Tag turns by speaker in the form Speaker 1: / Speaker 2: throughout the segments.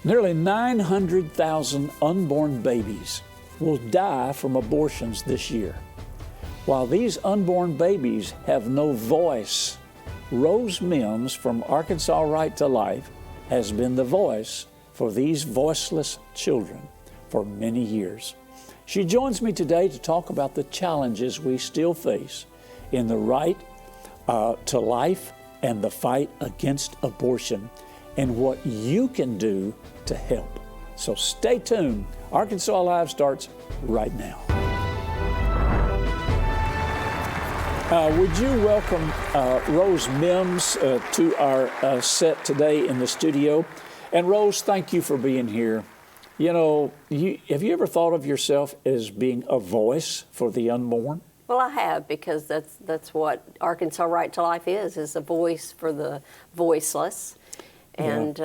Speaker 1: Nearly 900,000 unborn babies will die from abortions this year. While these unborn babies have no voice, Rose Mims from Arkansas Right to Life has been the voice for these voiceless children for many years. She joins me today to talk about the challenges we still face in the right to life and the fight against abortion and what you can do to help. So stay tuned. Arkansas Live starts right now. Would you welcome Rose Mims to our set today in the studio? And Rose, thank you for being here. You know, have you ever thought of yourself as being a voice for the unborn?
Speaker 2: Well, I have, because that's what Arkansas Right to Life is a voice for the voiceless. And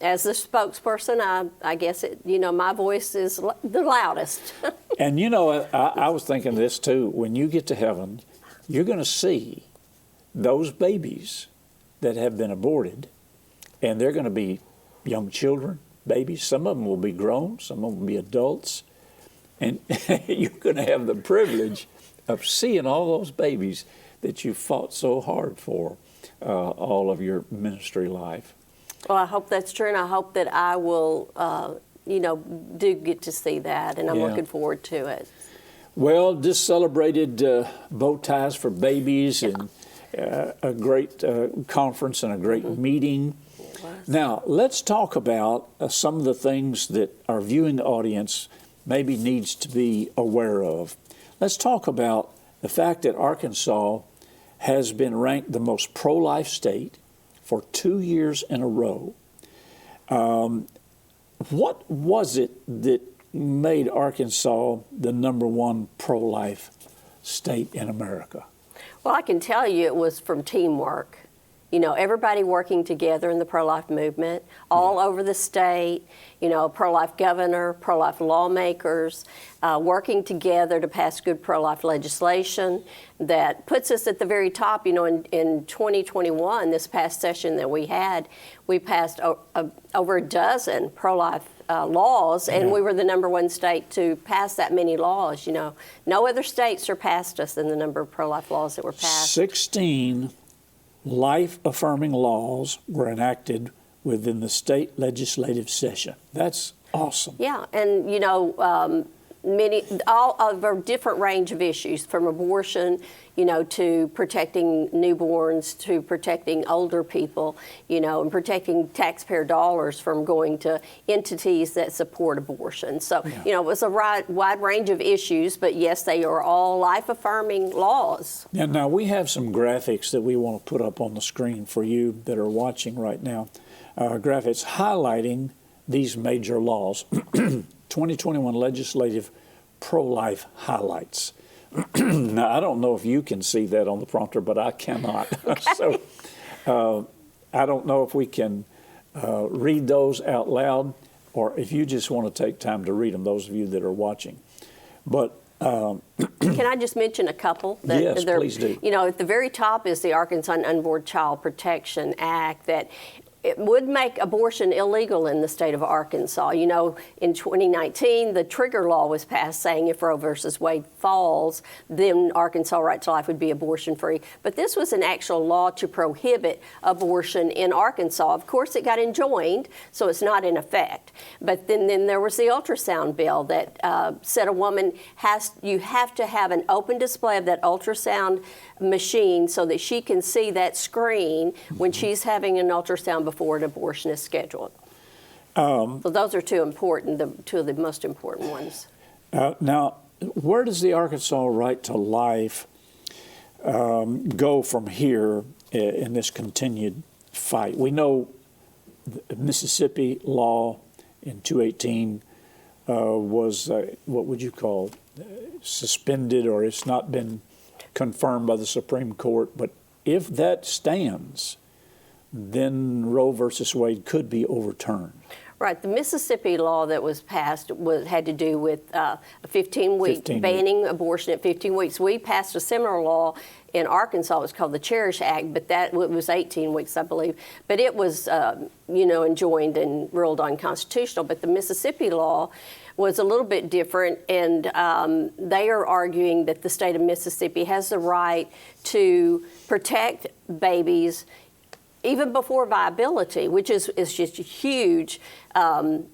Speaker 2: as the spokesperson, I guess my voice is the loudest.
Speaker 1: And I was thinking this too. When you get to heaven, you're going to see those babies that have been aborted, and they're going to be young children, babies. Some of them will be grown, some of them will be adults, and you're going to have the privilege of seeing all those babies that you fought so hard for all of your ministry life.
Speaker 2: Well, I hope that's true, and I hope that I will, do get to see that, and I'm looking forward to it.
Speaker 1: Well, just celebrated Bow Ties for Babies and a great conference and a great meeting. Now, let's talk about some of the things that our viewing audience maybe needs to be aware of. Let's talk about the fact that Arkansas has been ranked the most pro-life state for 2 years in a row. What was it that made Arkansas the #1 pro-life state in America?
Speaker 2: Well, I can tell you it was from teamwork. Everybody working together in the pro-life movement all over the state, pro-life governor, pro-life lawmakers, working together to pass good pro-life legislation that puts us at the very top. In 2021, this past session that we passed over a dozen pro-life laws, and we were the #1 state to pass that many laws. No other state surpassed us in the number of pro-life laws that were passed.
Speaker 1: 16 life-affirming laws were enacted within the state legislative session. That's awesome.
Speaker 2: Yeah, and all of a different range of issues, from abortion, to protecting newborns, to protecting older people, and protecting taxpayer dollars from going to entities that support abortion. So, it was a wide range of issues, but yes, they are all life-affirming laws.
Speaker 1: Now, we have some graphics that we want to put up on the screen for you that are watching right now. Graphics highlighting these major laws. 2021 legislative pro-life highlights. Now, I don't know if you can see that on the prompter, but I cannot. So I don't know if we can read those out loud, or if you just want to take time to read them, those of you that are watching. But
Speaker 2: can I just mention a couple?
Speaker 1: Yes, please do.
Speaker 2: At the very top is the Arkansas Unborn Child Protection Act that it would make abortion illegal in the state of Arkansas. In 2019, the trigger law was passed saying if Roe versus Wade falls, then Arkansas Right to Life would be abortion-free. But this was an actual law to prohibit abortion in Arkansas. Of course, it got enjoined, so it's not in effect. But then there was the ultrasound bill that said you have to have an open display of that ultrasound machine so that she can see that screen when she's having an ultrasound before an abortion is scheduled. So those are two of the most important ones.
Speaker 1: Now, where does the Arkansas Right to Life go from here in this continued fight? We know the Mississippi law in 218 was, what would you call, suspended, or it's not been confirmed by the Supreme Court. But if that stands, then Roe versus Wade could be overturned.
Speaker 2: Right. The Mississippi law that was passed had to do with a 15-week banning abortion at 15 weeks. We passed a similar law in Arkansas. It was called the Cherish Act, but that was 18 weeks, I believe. But it was, enjoined and ruled unconstitutional. But the Mississippi law was a little bit different, and they are arguing that the state of Mississippi has the right to protect babies even before viability, which is just a huge a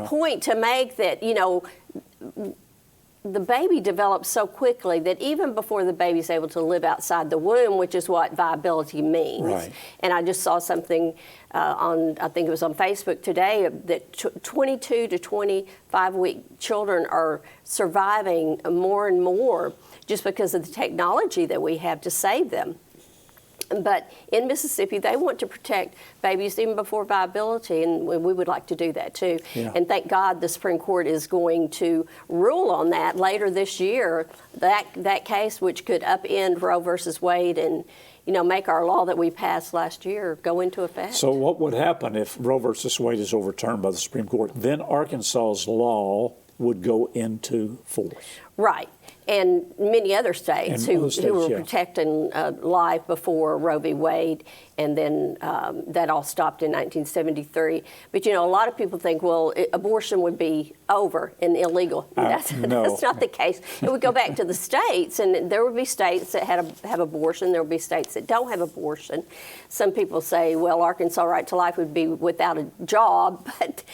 Speaker 2: point to make, that, the baby develops so quickly that even before the baby's able to live outside the womb, which is what viability means. Right. And I just saw something I think it was on Facebook today, that 22 to 25-week children are surviving more and more just because of the technology that we have to save them. But in Mississippi, they want to protect babies even before viability, and we would like to do that too. Yeah. And thank God the Supreme Court is going to rule on that later this year, that case, which could upend Roe versus Wade and make our law that we passed last year go into effect.
Speaker 1: So what would happen if Roe versus Wade is overturned by the Supreme Court? Then Arkansas's law would go into force.
Speaker 2: Right. And many other states who were protecting life before Roe v. Wade, and then that all stopped in 1973. But, a lot of people think, well, abortion would be over and illegal. That's not the case. It would go back to the states, and there would be states that have abortion. There would be states that don't have abortion. Some people say, well, Arkansas Right to Life would be without a job, but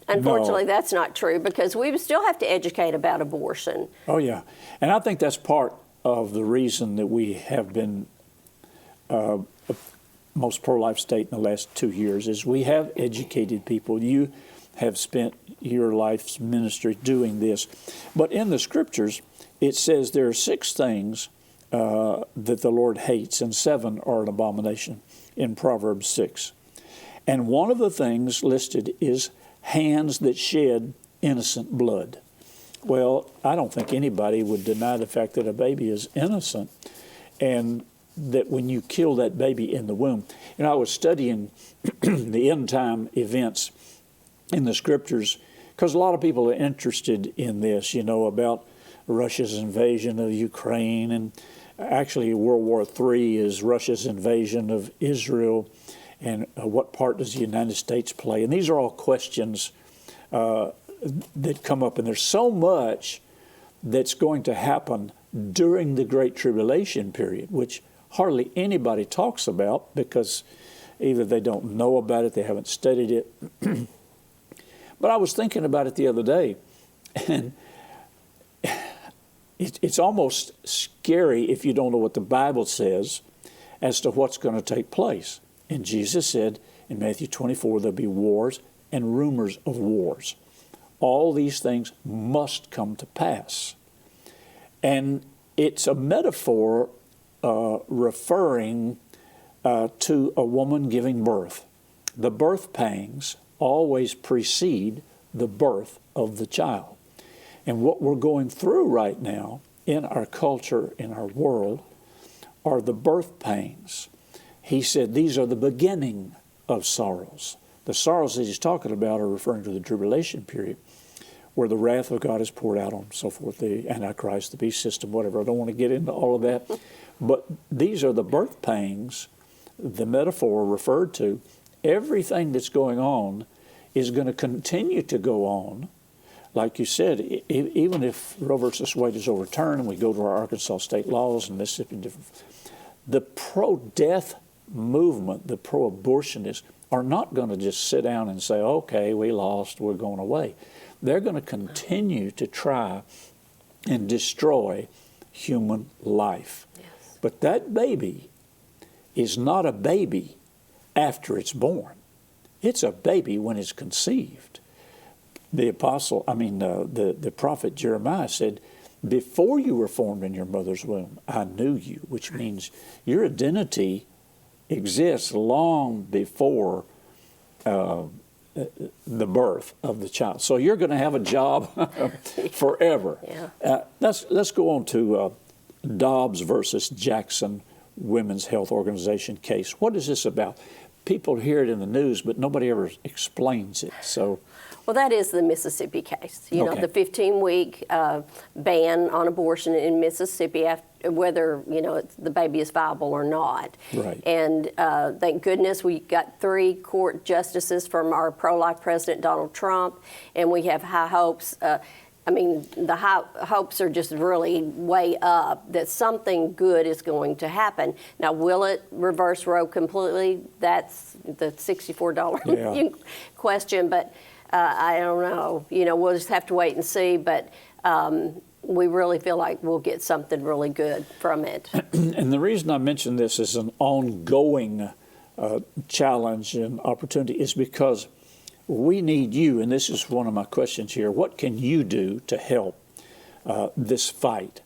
Speaker 2: unfortunately, that's not true, because we would still have to educate about abortion.
Speaker 1: Oh, yeah. And I think that's part of the reason that we have been most pro-life state in the last 2 years, is we have educated people. You have spent your life's ministry doing this. But in the Scriptures, it says there are 6 things that the Lord hates, and 7 are an abomination in Proverbs 6. And one of the things listed is hands that shed innocent blood. Well, I don't think anybody would deny the fact that a baby is innocent, and that when you kill that baby in the womb. I was studying the end time events in the Scriptures, because a lot of people are interested in this, about Russia's invasion of Ukraine, and actually World War III is Russia's invasion of Israel. And what part does the United States play? And these are all questions that come up. And there's so much that's going to happen during the Great Tribulation period, which hardly anybody talks about, because either they don't know about it, they haven't studied it. But I was thinking about it the other day, and it's almost scary if you don't know what the Bible says as to what's going to take place. And Jesus said in Matthew 24, there'll be wars and rumors of wars. All these things must come to pass. And it's a metaphor referring to a woman giving birth. The birth pangs always precede the birth of the child. And what we're going through right now in our culture, in our world, are the birth pangs. He said these are the beginning of sorrows. The sorrows that he's talking about are referring to the tribulation period, where the wrath of God is poured out on, so forth, the Antichrist, the beast system, whatever. I don't want to get into all of that. But these are the birth pangs, the metaphor referred to. Everything that's going on is going to continue to go on. Like you said, even if Roe versus Wade is overturned and we go to our Arkansas state laws and Mississippi and different, the pro-death movement, the pro-abortionists, are not going to just sit down and say, okay, we lost, we're going away. They're going to continue to try and destroy human life. Yes. But that baby is not a baby after it's born. It's a baby when it's conceived. The prophet Jeremiah said, before you were formed in your mother's womb, I knew you, which means your identity exists long before the birth of the child. So you're going to have a job forever. Yeah. Let's go on to Dobbs versus Jackson Women's Health Organization case. What is this about? people hear it in the news, but nobody ever explains it. So,
Speaker 2: well, that is the Mississippi case. You know,
Speaker 1: Okay.
Speaker 2: the 15-week ban on abortion in Mississippi, whether, you know, the baby is viable or not.
Speaker 1: Right.
Speaker 2: And thank goodness we got 3 court justices from our pro-life President Donald Trump, and we have high hopes. I mean, the high hopes are just really way up that something good is going to happen. Now, will it reverse Roe completely? That's the $64 question, but I don't know. You know, we'll just have to wait and see, but we really feel like we'll get something really good from it.
Speaker 1: And the reason I mention this as an ongoing challenge and opportunity is because we need you, and this is one of my questions here. What can you do to help this fight?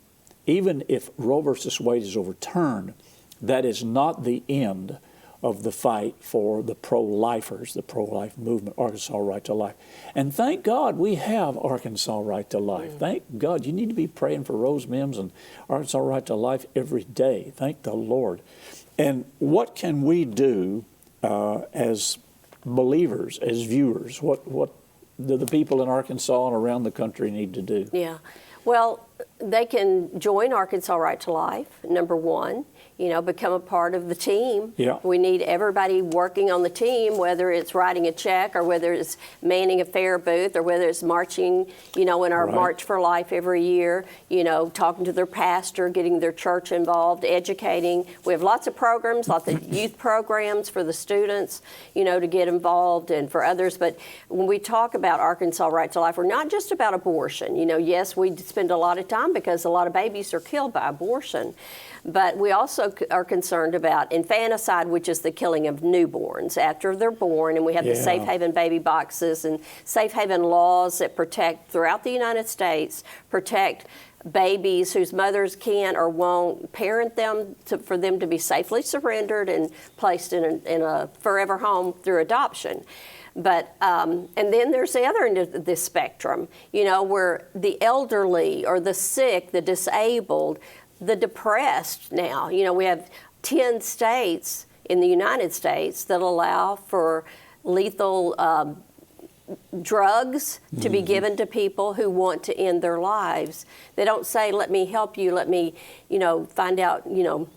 Speaker 1: Even if Roe versus Wade is overturned, that is not the end of the fight for the pro-lifers, the pro-life movement, Arkansas Right to Life. And thank God we have Arkansas Right to Life. Thank God. You need to be praying for Rose Mims and Arkansas Right to Life every day. Thank the Lord. And what can we do as believers, as viewers? What do the people in Arkansas and around the country need to do?
Speaker 2: Yeah. Well, they can join Arkansas Right to Life, number one. You know, become a part of the team.
Speaker 1: Yeah.
Speaker 2: We need everybody working on the team, whether it's writing a check or whether it's manning a fair booth or whether it's marching, you know, in our
Speaker 1: Right.
Speaker 2: March for Life every year, you know, talking to their pastor, getting their church involved, educating. We have lots of programs, lots of youth programs for the students, you know, to get involved and for others. But when we talk about Arkansas Right to Life, we're not just about abortion. You know, yes, we spend a lot of time because a lot of babies are killed by abortion. But we also are concerned about infanticide, which is the killing of newborns after they're born. And we have the safe haven baby boxes and safe haven laws that protect throughout the United States, protect babies whose mothers can't or won't parent them for them to be safely surrendered and placed in a forever home through adoption. But and then there's the other end of this spectrum, you know, where the elderly or the sick, the disabled, the depressed now. You know, we have 10 states in the United States that allow for lethal drugs to be given to people who want to end their lives. They don't say, let me help you, let me, you know, find out, you know,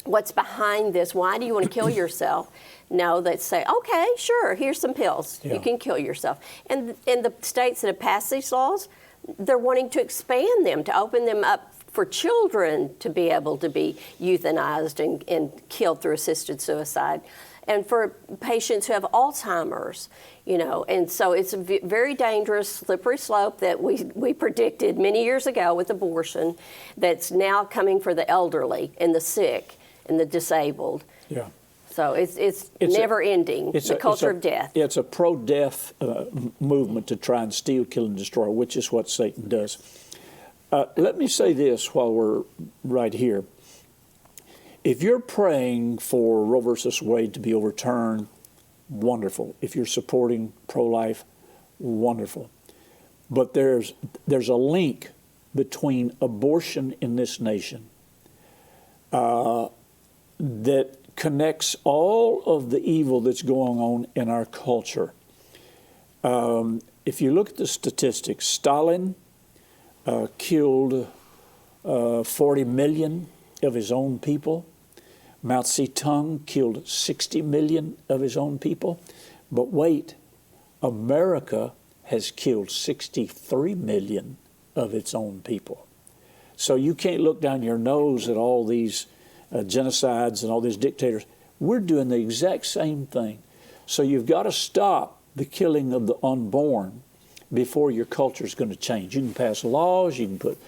Speaker 2: what's behind this. Why do you want to kill yourself? No, they say, okay, sure, here's some pills. You can kill yourself. And in the states that have passed these laws, they're wanting to expand them, to open them up for children to be able to be euthanized and killed through assisted suicide, and for patients who have Alzheimer's, you know. And so it's a very dangerous, slippery slope that we predicted many years ago with abortion that's now coming for the elderly and the sick and the disabled.
Speaker 1: Yeah.
Speaker 2: So it's never ending, the culture of death.
Speaker 1: It's a pro-death movement to try and steal, kill, and destroy, which is what Satan does. Let me say this while we're right here. If you're praying for Roe versus Wade to be overturned, wonderful. If you're supporting pro-life, wonderful. But there's a link between abortion in this nation that connects all of the evil that's going on in our culture. If you look at the statistics, Stalin killed 40 million of his own people. Mao Zedong killed 60 million of his own people. But wait, America has killed 63 million of its own people. So you can't look down your nose at all these genocides and all these dictators. We're doing the exact same thing. So you've got to stop the killing of the unborn before your culture is going to change. You can pass laws, you can put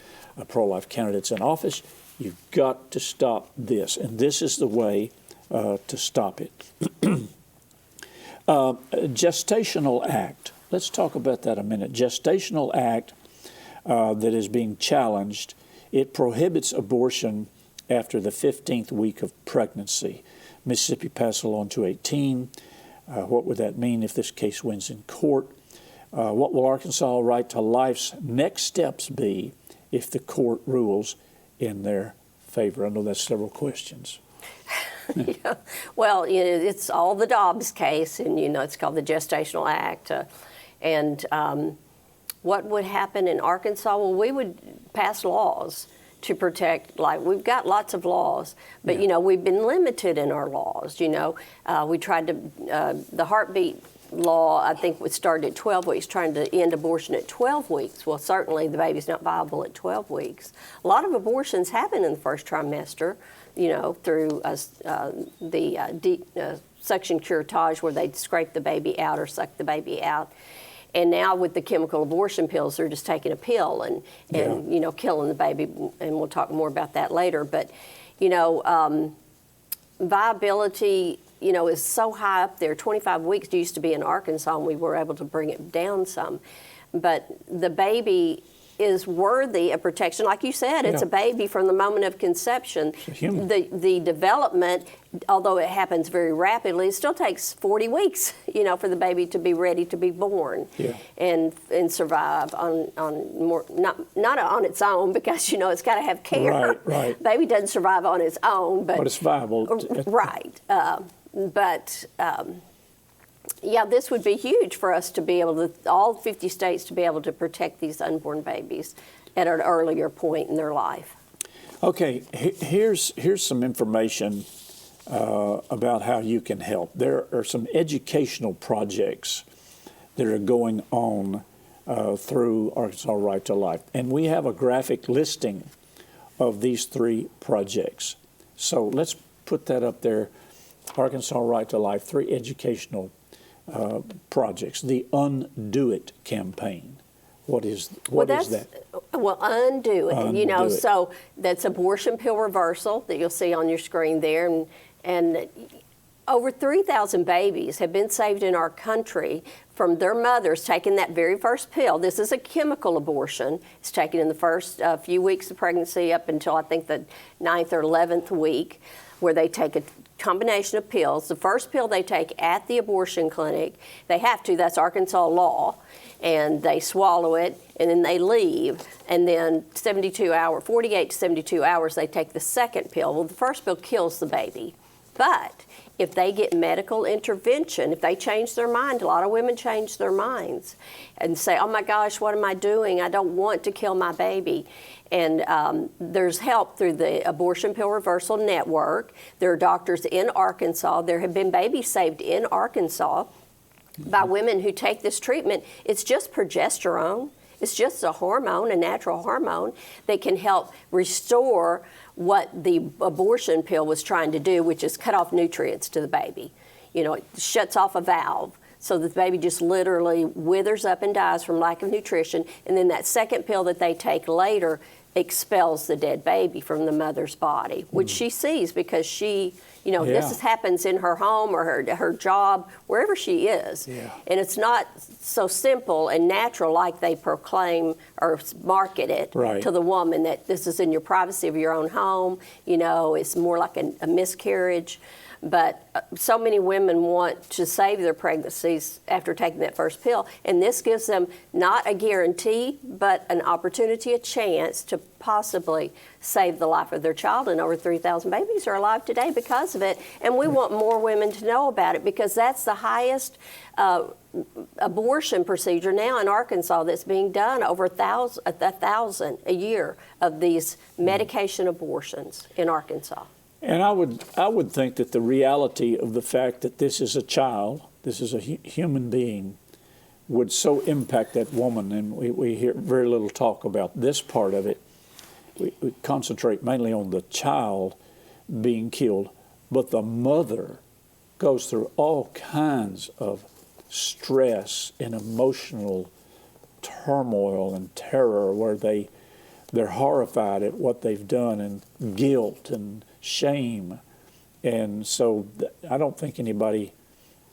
Speaker 1: pro-life candidates in office. You've got to stop this, and this is the way to stop it. Gestational Act. Let's talk about that a minute. Gestational Act that is being challenged. It prohibits abortion after the 15th week of pregnancy. Mississippi passed a law in 2018. What would that mean if this case wins in court? What will Arkansas Right to Life's next steps be if the court rules in their favor? I know that's several questions.
Speaker 2: Yeah. Well, it's all the Dobbs case, and it's called the Gestational Act. What would happen in Arkansas? Well, we would pass laws to protect, like we've got lots of laws, but we've been limited in our laws. We tried to, the heartbeat law, I think, was started at 12 weeks, trying to end abortion at 12 weeks. Well, certainly the baby's not viable at 12 weeks. A lot of abortions happen in the first trimester, through the suction curettage, where they scrape the baby out or suck the baby out. And now with the chemical abortion pills, they're just taking a pill and killing the baby. And we'll talk more about that later. But, viability, is so high up there. 25 weeks used to be in Arkansas, and we were able to bring it down some. But the baby is worthy of protection. Like you said, it's a baby from the moment of conception. The development, although it happens very rapidly, it still takes 40 weeks, for the baby to be ready to be born and survive on more, not on its own, because it's got to have care.
Speaker 1: Right.
Speaker 2: Baby doesn't survive on its own, but
Speaker 1: it's viable.
Speaker 2: Right. This would be huge for us to be able to, all 50 states, to be able to protect these unborn babies at an earlier point in their life.
Speaker 1: Okay, here's some information about how you can help. There are some educational projects that are going on through Arkansas Right to Life, and we have a graphic listing of these 3 projects. So let's put that up there. Arkansas Right to Life, 3 educational projects. The Undo It campaign. What is that?
Speaker 2: Well, Undo It. So that's abortion pill reversal that you'll see on your screen there, and over 3,000 babies have been saved in our country from their mothers taking that very first pill. This is a chemical abortion. It's taken in the first few weeks of pregnancy up until I think the 9th or 11th week, where they take a combination of pills. The first pill they take at the abortion clinic, they have to, that's Arkansas law, and they swallow it, and then they leave, and then 48 to 72 hours they take the second pill. Well, the first pill kills the baby, but if they get medical intervention, if they change their mind, a lot of women change their minds and say, oh my gosh, what am I doing? I don't want to kill my baby. And there's help through the Abortion Pill Reversal Network. There are doctors in Arkansas. There have been babies saved in Arkansas by women who take this treatment. It's just progesterone. It's just a hormone, a natural hormone that can help restore what the abortion pill was trying to do, which is cut off nutrients to the baby. It shuts off a valve. So the baby just literally withers up and dies from lack of nutrition. And then that second pill that they take later expels the dead baby from the mother's body, which she sees because she, this happens in her home or her job, wherever she is. Yeah. And it's not so simple and natural like they proclaim or market it to the woman, that this is in your privacy of your own home. It's more like a miscarriage. But so many women want to save their pregnancies after taking that first pill, and this gives them not a guarantee, but an opportunity, a chance to possibly save the life of their child. And over 3,000 babies are alive today because of it, and we want more women to know about it, because that's the highest abortion procedure now in Arkansas that's being done, over 1,000 a year of these medication abortions in Arkansas.
Speaker 1: And I would think that the reality of the fact that this is a child, this is a human being, would so impact that woman, and we hear very little talk about this part of it. We concentrate mainly on the child being killed, but the mother goes through all kinds of stress and emotional turmoil and terror, where they're horrified at what they've done, and guilt and shame. And so I don't think anybody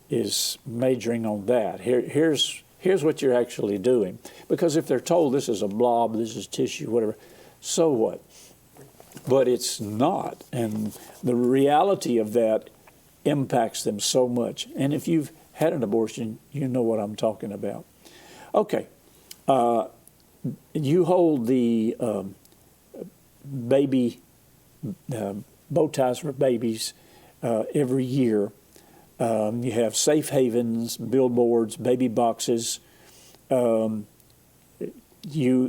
Speaker 1: is majoring on that. Here's what you're actually doing. Because if they're told this is a blob, this is tissue, whatever, so what? But it's not. And the reality of that impacts them so much. And if you've had an abortion, you know what I'm talking about. Okay. You hold the baby bow ties for babies every year. You have safe havens, billboards, baby boxes. You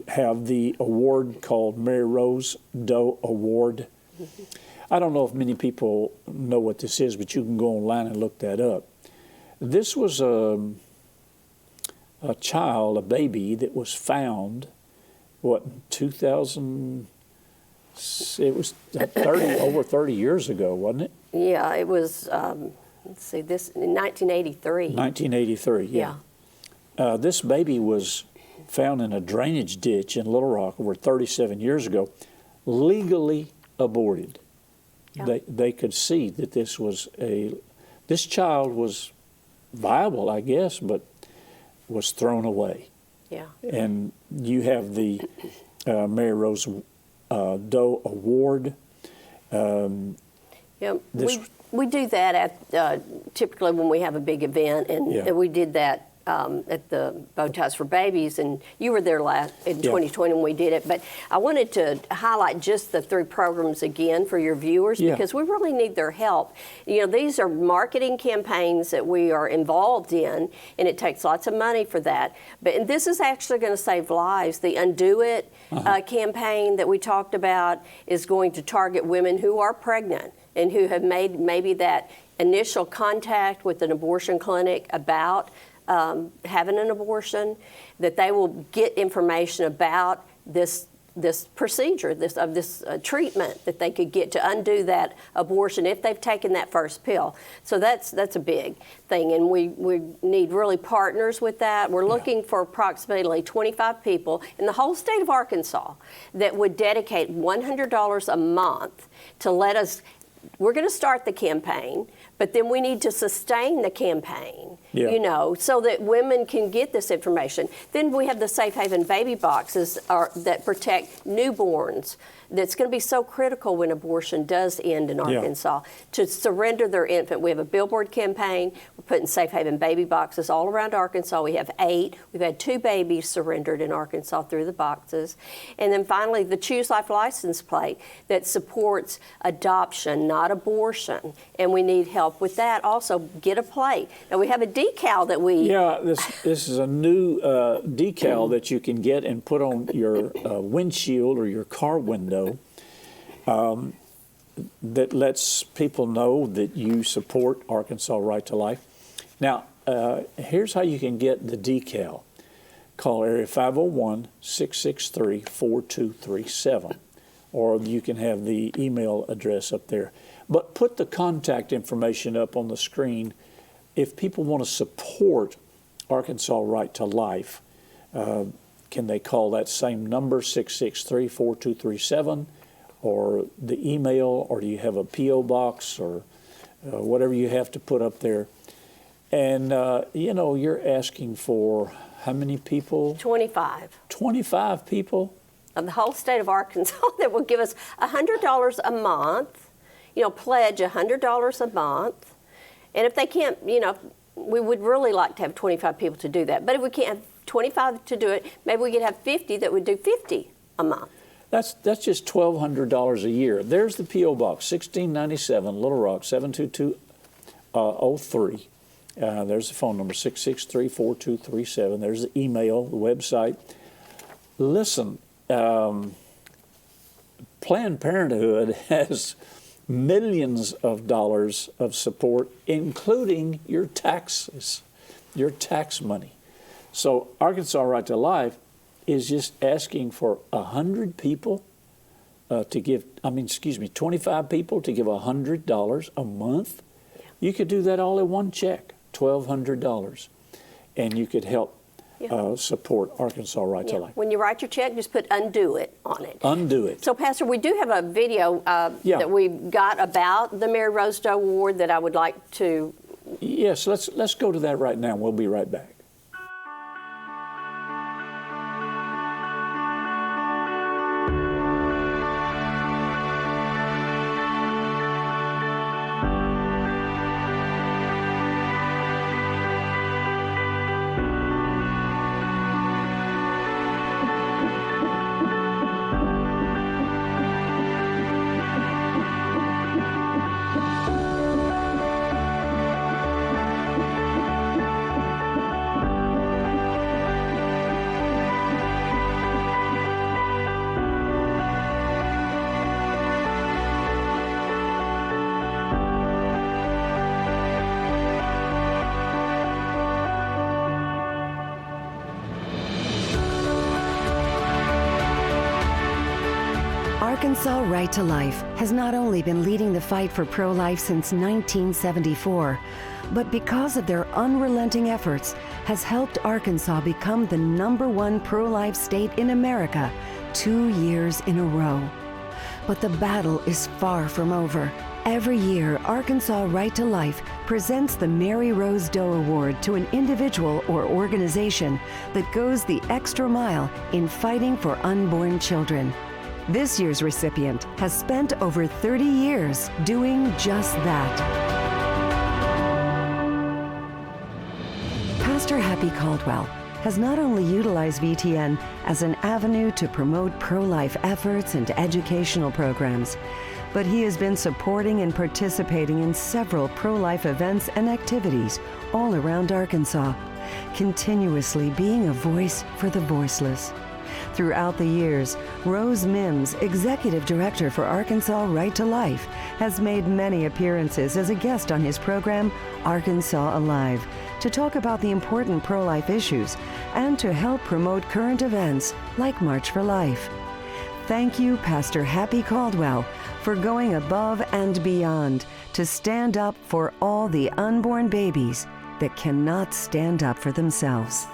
Speaker 1: have the award called Mary Rose Doe Award. Mm-hmm. I don't know if many people know what this is, but you can go online and look that up. This was a child, a baby that was found, in 2000, it was over 30 years ago, wasn't it?
Speaker 2: Yeah, it was, let's see, this in 1983.
Speaker 1: 1983, yeah. This baby was found in a drainage ditch in Little Rock over 37 years ago, legally aborted. Yeah. They could see that this child was viable, I guess, but was thrown away.
Speaker 2: Yeah.
Speaker 1: And you have the Mary Rose Doe Award.
Speaker 2: We do that at typically when we have a big event, and we did that at the Bow Ties for Babies, and you were there in 2020 when we did it. But I wanted to highlight just the 3 programs again for your viewers because we really need their help. You know, these are marketing campaigns that we are involved in, and it takes lots of money for that. And this is actually going to save lives. The Undo It campaign that we talked about is going to target women who are pregnant and who have made maybe that initial contact with an abortion clinic about having an abortion, that they will get information about this procedure, this treatment that they could get to undo that abortion if they've taken that first pill. So that's a big thing, and we need really partners with that. We're looking for approximately 25 people in the whole state of Arkansas that would dedicate $100 a month to let us. We're going to start the campaign, but then we need to sustain the campaign, you know, so that women can get this information. Then we have the Safe Haven baby boxes that protect newborns. That's going to be so critical when abortion does end in Arkansas, to surrender their infant. We have a billboard campaign. We're putting Safe Haven baby boxes all around Arkansas. We have 8. We've had 2 babies surrendered in Arkansas through the boxes. And then finally, the Choose Life license plate that supports adoption, not abortion. And we need help with that. Also, get a plate. Now, we have a decal that we...
Speaker 1: Yeah, this is a new decal that you can get and put on your windshield or your car window. That lets people know that you support Arkansas Right to Life. Now, here's how you can get the decal. Call area 501-663-4237, or you can have the email address up there. But put the contact information up on the screen. If people want to support Arkansas Right to Life, can they call that same number, 663-4237, or the email, or do you have a P.O. box, or whatever you have to put up there? And, you know, you're asking for how many people?
Speaker 2: 25.
Speaker 1: 25 people?
Speaker 2: Of the whole state of Arkansas that will give us $100 a month, you know, pledge $100 a month. And if they can't, you know, we would really like to have 25 people to do that. But if we can't have 25 to do it, maybe we could have 50 that would do 50 a month.
Speaker 1: That's just $1,200 a year. There's the P.O. Box, 1697, Little Rock, 72203. There's the phone number, 663-4237. There's the email, the website. Listen, Planned Parenthood has millions of dollars of support, including your taxes, your tax money. So Arkansas Right to Life is just asking for 100 people to give, 25 people to give $100 a month. You could do that all in one check, $1,200, and you could help support Arkansas Right to Life.
Speaker 2: When you write your check, just put Undo It on it.
Speaker 1: Undo It.
Speaker 2: So, Pastor, we do have a video that we got about the Mary Rose Doe Award that I would like to...
Speaker 1: Yes, let's go to that right now. We'll be right back.
Speaker 3: Arkansas Right to Life has not only been leading the fight for pro-life since 1974, but because of their unrelenting efforts, has helped Arkansas become the #1 pro-life state in America 2 years in a row. But the battle is far from over. Every year, Arkansas Right to Life presents the Mary Rose Doe Award to an individual or organization that goes the extra mile in fighting for unborn children. This year's recipient has spent over 30 years doing just that. Pastor Happy Caldwell has not only utilized VTN as an avenue to promote pro-life efforts and educational programs, but he has been supporting and participating in several pro-life events and activities all around Arkansas, continuously being a voice for the voiceless. Throughout the years, Rose Mims, Executive Director for Arkansas Right to Life, has made many appearances as a guest on his program, Arkansas Alive, to talk about the important pro-life issues and to help promote current events like March for Life. Thank you, Pastor Happy Caldwell, for going above and beyond to stand up for all the unborn babies that cannot stand up for themselves.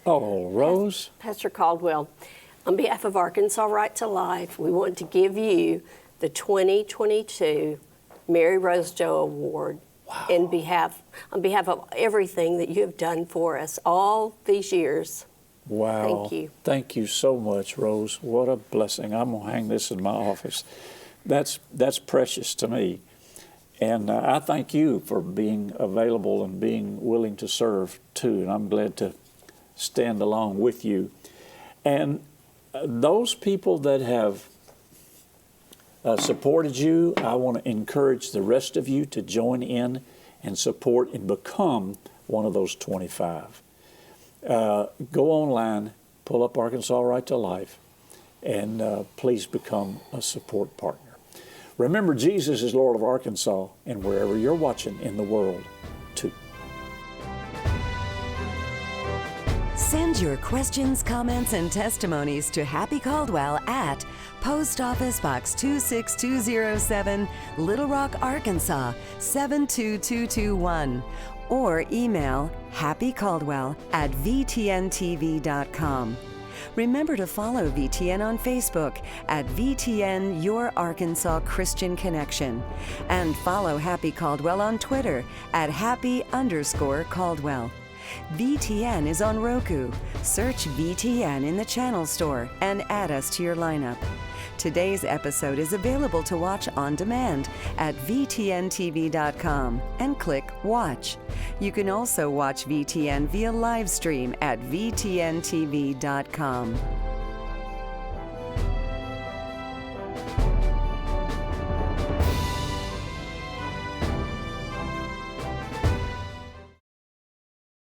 Speaker 1: Rose.
Speaker 2: Pastor Caldwell, on behalf of Arkansas Right to Life, we want to give you the 2022 Mary Rose Doe Award.
Speaker 1: Wow.
Speaker 2: On behalf of everything that you have done for us all these years.
Speaker 1: Wow.
Speaker 2: Thank you.
Speaker 1: Thank you so much, Rose. What a blessing. I'm going to hang this in my office. That's precious to me. And I thank you for being available and being willing to serve too. And I'm glad to stand along with you. And those people that have supported you, I want to encourage the rest of you to join in and support and become one of those 25. Go online, pull up Arkansas Right to Life, and please become a support partner. Remember, Jesus is Lord of Arkansas, and wherever you're watching in the world, too.
Speaker 3: Send your questions, comments, and testimonies to Happy Caldwell at Post Office Box 26207, Little Rock, Arkansas 72221, or email happycaldwell@vtntv.com. Remember to follow VTN on Facebook at VTN Your Arkansas Christian Connection, and follow Happy Caldwell on Twitter at Happy_Caldwell. VTN is on Roku. Search VTN in the channel store and add us to your lineup. Today's episode is available to watch on demand at VTNTV.com and click Watch. You can also watch VTN via live stream at VTNTV.com.